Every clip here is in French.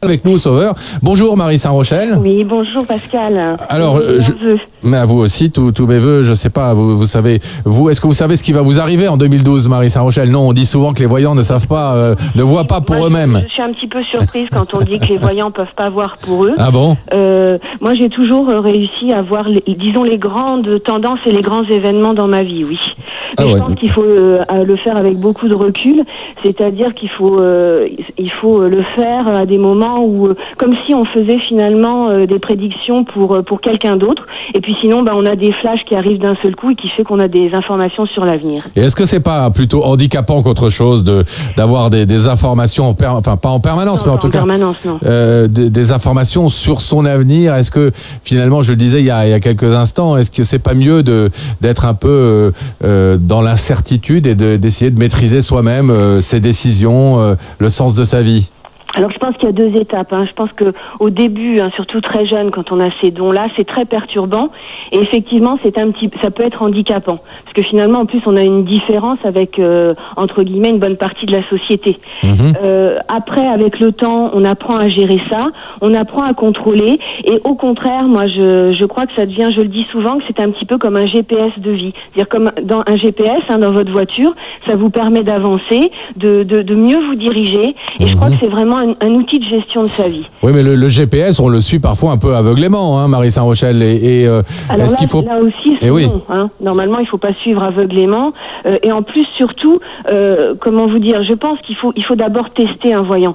Avec nous au Sauveur. Bonjour Marie Saint-Rochel. Oui, bonjour Pascal. Alors, mais à vous aussi, tous mes voeux, je sais pas, vous savez, est-ce que vous savez ce qui va vous arriver en 2012, Marie Saint-Rochel? Non, on dit souvent que les voyants ne savent pas, ne voient pas pour eux-mêmes. Je suis un petit peu surprise quand on dit que les voyants peuvent pas voir pour eux. Ah bon? Moi, j'ai toujours réussi à voir, disons, les grandes tendances et les grands événements dans ma vie, oui. Mais je pense qu'il faut le faire avec beaucoup de recul, c'est-à-dire qu'il faut, il faut le faire à des moments où, comme si on faisait finalement des prédictions pour quelqu'un d'autre, et puis sinon on a des flashs qui arrivent d'un seul coup et qui fait qu'on a des informations sur l'avenir. Et est-ce que c'est pas plutôt handicapant qu'autre chose d'avoir des informations, enfin pas en permanence, non, mais en tout cas des informations sur son avenir? Est-ce que finalement, je le disais il y a quelques instants, est-ce que c'est pas mieux d'être un peu dans l'incertitude et d'essayer de maîtriser soi-même ses décisions, le sens de sa vie? Alors je pense qu'il y a deux étapes. Je pense que au début, surtout très jeune, quand on a ces dons-là, c'est très perturbant. Et effectivement, ça peut être handicapant, parce que finalement, en plus, on a une différence avec entre guillemets une bonne partie de la société. Après, avec le temps, on apprend à gérer ça, on apprend à contrôler. Et au contraire, moi, je crois que ça devient, je le dis souvent, que c'est un petit peu comme un GPS de vie. C'est-à-dire comme dans un GPS dans votre voiture, ça vous permet d'avancer, de mieux vous diriger. Et je crois que c'est vraiment un outil de gestion de sa vie. Oui, mais le GPS, on le suit parfois un peu aveuglément, Marie Saint-Rochel. Alors est-ce qu'il faut... là aussi, c'est non. Normalement, il ne faut pas suivre aveuglément. Et en plus, surtout, comment vous dire, je pense qu'il faut d'abord tester un voyant.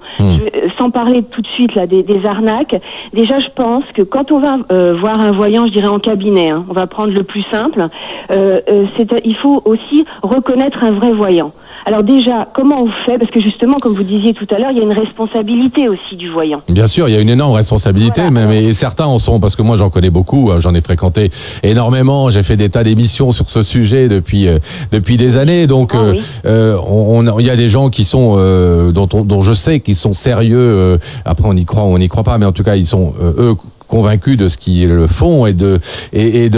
Sans parler tout de suite là des arnaques. Déjà, je pense que quand on va voir un voyant, je dirais en cabinet, on va prendre le plus simple. Il faut aussi reconnaître un vrai voyant. Alors déjà, comment on fait? Parce que justement, comme vous disiez tout à l'heure, il y a une responsabilité aussi du voyant. Bien sûr, il y a une énorme responsabilité, mais certains en sont, parce que moi j'en connais beaucoup, j'en ai fréquenté énormément, j'ai fait des tas d'émissions sur ce sujet depuis des années, donc il y a des gens qui sont dont je sais qu'ils sont sérieux. Après on y croit pas, mais en tout cas ils sont eux convaincus de ce qu'ils le font et de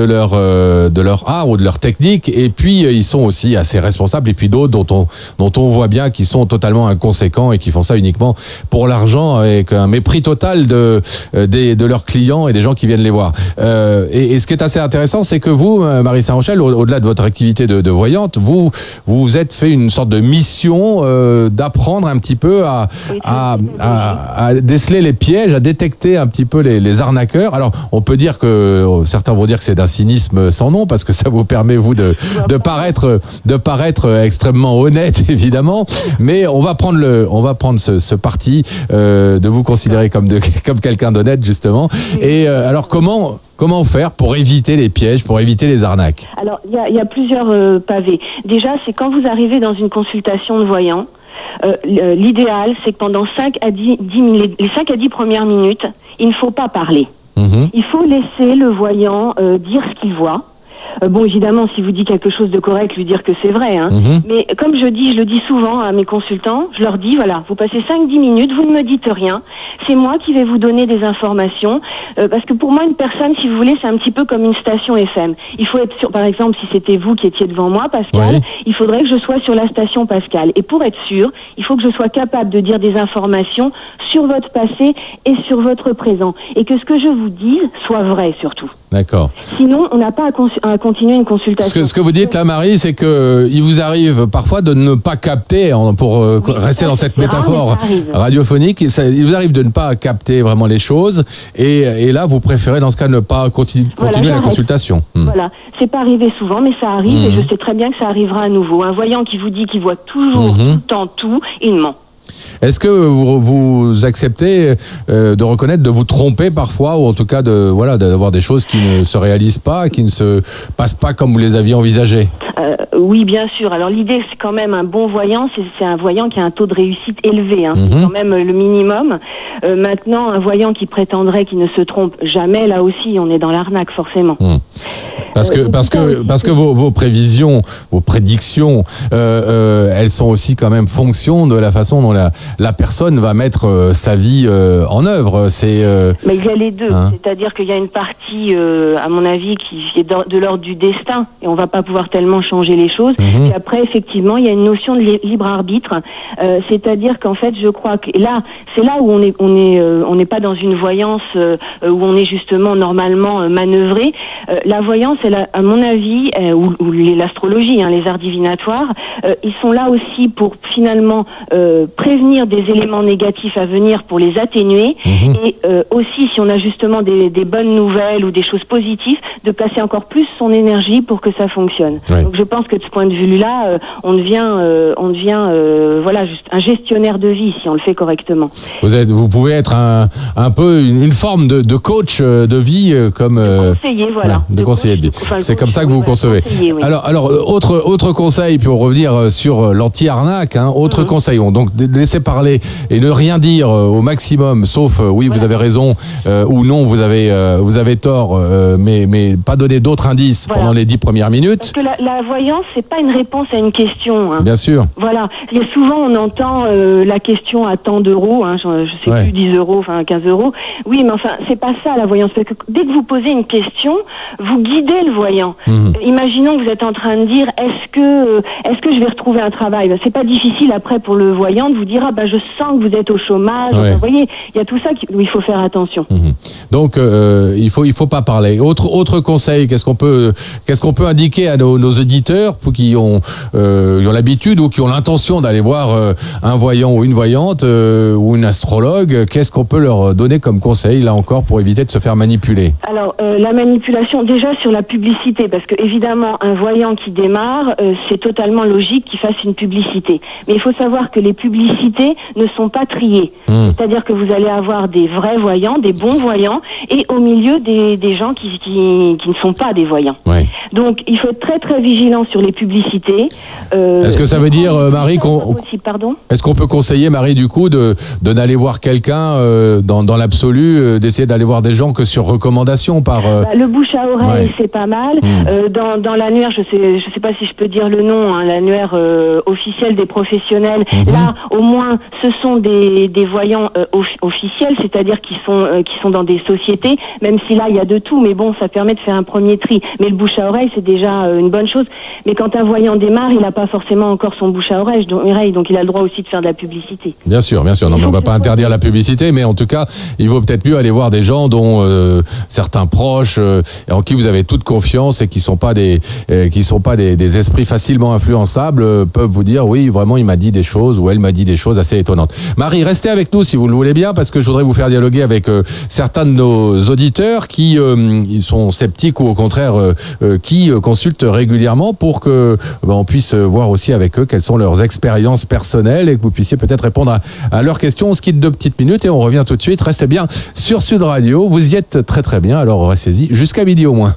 leur art ou de leur technique, et puis ils sont aussi assez responsables, et puis d'autres dont on voit bien qu'ils sont totalement inconséquents et qui font ça uniquement pour l'argent, avec un mépris total de leurs clients et des gens qui viennent les voir. Et ce qui est assez intéressant, c'est que vous, Marie Saint-Rochel, au-delà de votre activité de voyante, vous vous êtes fait une sorte de mission d'apprendre un petit peu à déceler les pièges, à détecter un petit peu les arnaques. Alors, on peut dire que certains vont dire que c'est d'un cynisme sans nom, parce que ça vous permet vous de paraître extrêmement honnête, évidemment. Mais on va prendre ce parti de vous considérer comme quelqu'un d'honnête, justement. Et alors comment faire pour éviter les pièges, pour éviter les arnaques? Alors, il y a plusieurs pavés. Déjà, c'est quand vous arrivez dans une consultation de voyant. L'idéal, c'est que pendant 5 à 10 premières minutes, il ne faut pas parler. Il faut laisser le voyant dire ce qu'il voit. Bon, évidemment, si vous dit quelque chose de correct, lui dire que c'est vrai. Mais comme je le dis souvent à mes consultants, je leur dis, voilà, vous passez 5-10 minutes, vous ne me dites rien. C'est moi qui vais vous donner des informations. Parce que pour moi, une personne, si vous voulez, c'est un petit peu comme une station FM. Il faut être sûr, par exemple, si c'était vous qui étiez devant moi, Pascal, il faudrait que je sois sur la station Pascal. Et pour être sûr, il faut que je sois capable de dire des informations sur votre passé et sur votre présent. Et que ce que je vous dise soit vrai, surtout. D'accord. Sinon, on n'a pas à continuer une consultation. Ce que vous dites là, Marie, c'est que il vous arrive parfois de ne pas capter, pour rester dans cette métaphore radiophonique, il vous arrive de ne pas capter vraiment les choses, et là, vous préférez dans ce cas ne pas continuer la consultation. Voilà, c'est pas arrivé souvent, mais ça arrive, et je sais très bien que ça arrivera à nouveau. Un voyant qui vous dit qu'il voit toujours, tout le temps, tout, il ment. Est-ce que vous acceptez de reconnaître, de vous tromper parfois, ou en tout cas d'avoir des choses qui ne se réalisent pas, qui ne se passent pas comme vous les aviez envisagées? Oui, bien sûr. Alors l'idée, c'est quand même un bon voyant, c'est un voyant qui a un taux de réussite élevé, c'est quand même le minimum. Maintenant, un voyant qui prétendrait qu'il ne se trompe jamais, là aussi, on est dans l'arnaque, forcément. Parce que vos prévisions, vos prédictions, elles sont aussi quand même fonction de la façon dont la personne va mettre sa vie en œuvre. Mais il y a les deux, c'est-à-dire qu'il y a une partie, à mon avis, qui est de l'ordre du destin, et on va pas pouvoir tellement changer les choses. Puis après, effectivement, il y a une notion de libre arbitre, c'est-à-dire qu'en fait, je crois que là, c'est là où on n'est pas dans une voyance où on est justement normalement manœuvré. La voyance, à mon avis, ou l'astrologie, les arts divinatoires, ils sont là aussi pour finalement prévenir des éléments négatifs à venir, pour les atténuer, et aussi, si on a justement des bonnes nouvelles ou des choses positives, de placer encore plus son énergie pour que ça fonctionne. Oui. Donc je pense que de ce point de vue-là, on devient voilà, juste un gestionnaire de vie si on le fait correctement. Vous pouvez être un peu une forme de coach de vie, comme de conseiller, voilà. Ouais, de conseiller de vie. C'est comme ça que vous concevez. Oui. Alors autre conseil, puis on revenir sur l'anti-arnaque. Autre conseil, donc laisser parler et ne rien dire au maximum, sauf oui, vous avez raison, ou non, vous avez tort, mais pas donner d'autres indices pendant les 10 premières minutes. Parce que la voyance, c'est pas une réponse à une question. Bien sûr. Voilà. Il y a souvent, on entend la question à tant d'euros, je sais plus, 10 euros, 15 euros. Oui, mais enfin, c'est pas ça la voyance. Parce que dès que vous posez une question, vous guidez le voyant. Imaginons que vous êtes en train de dire, est-ce que je vais retrouver un travail? C'est pas difficile après pour le voyant de vous dire, je sens que vous êtes au chômage. Vous voyez, il y a tout ça où il faut faire attention. Donc, il faut pas parler. Autre conseil, qu'est-ce qu'on peut indiquer à nos auditeurs qui ont l'habitude ou qui ont l'intention d'aller voir un voyant ou une voyante ou une astrologue? Qu'est-ce qu'on peut leur donner comme conseil, là encore, pour éviter de se faire manipuler? Alors, la manipulation, déjà sur la publicité, parce que évidemment, un voyant qui démarre, c'est totalement logique qu'il fasse une publicité. Mais il faut savoir que les publicités ne sont pas triées. C'est-à-dire que vous allez avoir des vrais voyants, des bons voyants, et au milieu des gens qui ne sont pas des voyants. Ouais. Donc, il faut être très très vigilant sur les publicités. Est-ce que ça veut dire, Marie, est-ce qu'on peut conseiller, Marie, du coup, de n'aller voir quelqu'un dans l'absolu, d'essayer d'aller voir des gens que sur recommandation par... le bouche à oreille, c'est pas mal. Dans l'annuaire, je sais pas si je peux dire le nom, l'annuaire officiel des professionnels, là, au moins, ce sont des voyants officiels, c'est-à-dire qui sont dans des sociétés, même si là, il y a de tout, mais bon, ça permet de faire un premier tri. Mais le bouche à oreille, c'est déjà une bonne chose. Mais quand un voyant démarre, il n'a pas forcément encore son bouche à oreille, donc il a le droit aussi de faire de la publicité. Bien sûr. Non, mais on ne va pas interdire la publicité, mais en tout cas, il vaut peut-être mieux aller voir des gens dont certains proches, en qui vous avez toute confiance et qui sont pas des esprits facilement influençables, peuvent vous dire, oui, vraiment, il m'a dit des choses, ou elle m'a dit des choses assez étonnantes. Marie, restez avec nous si vous le voulez bien, parce que je voudrais vous faire dialoguer avec certains de nos auditeurs qui ils sont sceptiques ou au contraire qui consultent régulièrement pour que on puisse voir aussi avec eux quelles sont leurs expériences personnelles et que vous puissiez peut-être répondre à leurs questions. On se quitte 2 petites minutes et on revient tout de suite. Restez bien sur Sud Radio. Vous y êtes très très bien, alors restez-y jusqu'à midi au moins.